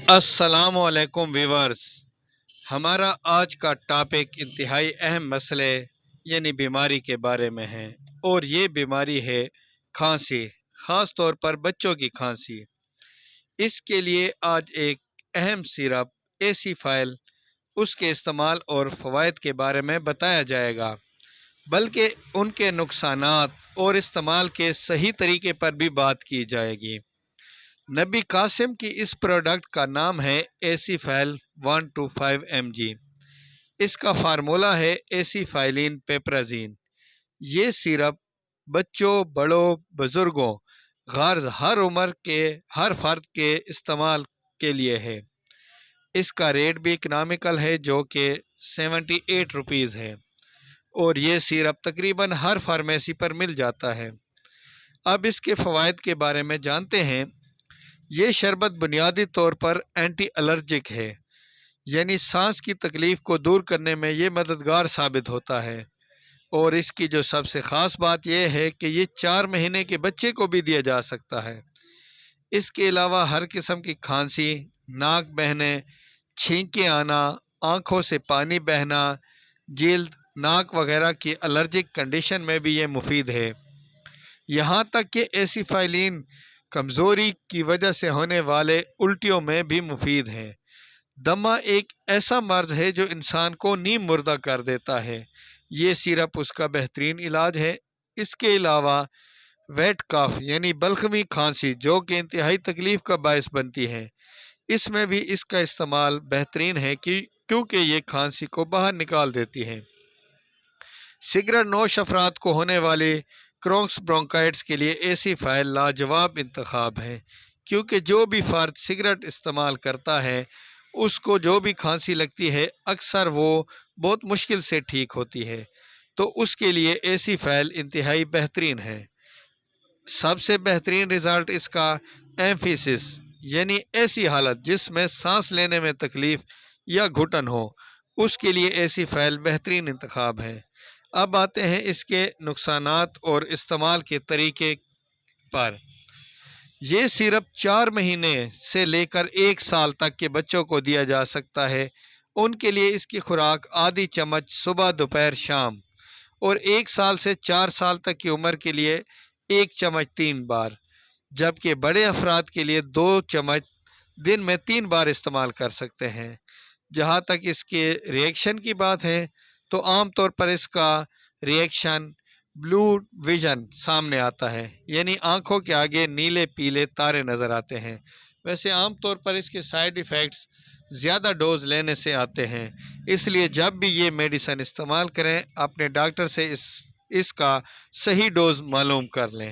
अस्सलाम वालेकुम व्यूवर्स। हमारा आज का टॉपिक इंतहाई अहम मसले यानी बीमारी के बारे में है, और ये बीमारी है खांसी, ख़ास तौर पर बच्चों की खांसी। इसके लिए आज एक अहम सिरप एसी फाइल, उसके इस्तेमाल और फ़वाइद के बारे में बताया जाएगा, बल्कि उनके नुकसानात और इस्तेमाल के सही तरीके पर भी बात की जाएगी। नबी कासिम की इस प्रोडक्ट का नाम है एसी फाइल 125 mg। इसका फार्मूला है एसी फाइलिन पेप्राजीन। ये सिरप बच्चों, बड़ों, बुजुर्गों, गर्ज हर उम्र के हर फर्द के इस्तेमाल के लिए है। इसका रेट भी इकनॉमिकल है, जो कि 78 रुपीज़ है, और ये सिरप तकरीबन हर फार्मेसी पर मिल जाता है। अब इसके फ़वाइद के बारे में जानते हैं। ये शरबत बुनियादी तौर पर एंटी एलर्जिक है, यानी सांस की तकलीफ़ को दूर करने में ये मददगार साबित होता है। और इसकी जो सबसे ख़ास बात यह है कि ये 4 महीने के बच्चे को भी दिया जा सकता है। इसके अलावा हर किस्म की खांसी, नाक बहने, छींके आना, आँखों से पानी बहना, जल्द, नाक वगैरह की एलर्जिक कंडीशन में भी ये मुफीद है। यहाँ तक कि एसिफाइलिन कमज़ोरी की वजह से होने वाले उल्टियों में भी मुफीद है। दमा एक ऐसा मर्ज है जो इंसान को नीम मुर्दा कर देता है। ये सिरप उसका बेहतरीन इलाज है। इसके अलावा वेट कफ यानी बलगमी खांसी, जो कि इंतहाई तकलीफ़ का बायस बनती है, इसमें भी इसका इस्तेमाल बेहतरीन है क्योंकि ये खांसी को बाहर निकाल देती है। सिगरेट नोश अफराद को होने वाली क्रॉन्स ब्रोंकाइटिस के लिए एसी फाइल लाजवाब इंतखाब है, क्योंकि जो भी फ़र्द सिगरेट इस्तेमाल करता है उसको जो भी खांसी लगती है अक्सर वो बहुत मुश्किल से ठीक होती है, तो उसके लिए एसी फाइल इंतहाई बेहतरीन है। सबसे बेहतरीन रिज़ल्ट इसका एम्फिसिस यानी ऐसी हालत जिसमें सांस लेने में तकलीफ़ या घुटन हो, उसके लिए एसी फाइल बेहतरीन इंतखाब है। अब आते हैं इसके नुकसानात और इस्तेमाल के तरीके पर। ये सिरप 4 महीने से लेकर 1 साल तक के बच्चों को दिया जा सकता है। उनके लिए इसकी खुराक आधी चम्मच सुबह, दोपहर, शाम, और 1 साल से 4 साल तक की उम्र के लिए 1 चम्मच 3 बार, जबकि बड़े अफराद के लिए 2 चम्मच दिन में 3 बार इस्तेमाल कर सकते हैं। जहाँ तक इसके रिएक्शन की बात है, तो आम तौर पर इसका रिएक्शन ब्लू विजन सामने आता है, यानी आँखों के आगे नीले पीले तारे नज़र आते हैं। वैसे आम तौर पर इसके साइड इफ़ेक्ट्स ज़्यादा डोज लेने से आते हैं, इसलिए जब भी ये मेडिसिन इस्तेमाल करें अपने डॉक्टर से इसका सही डोज मालूम कर लें।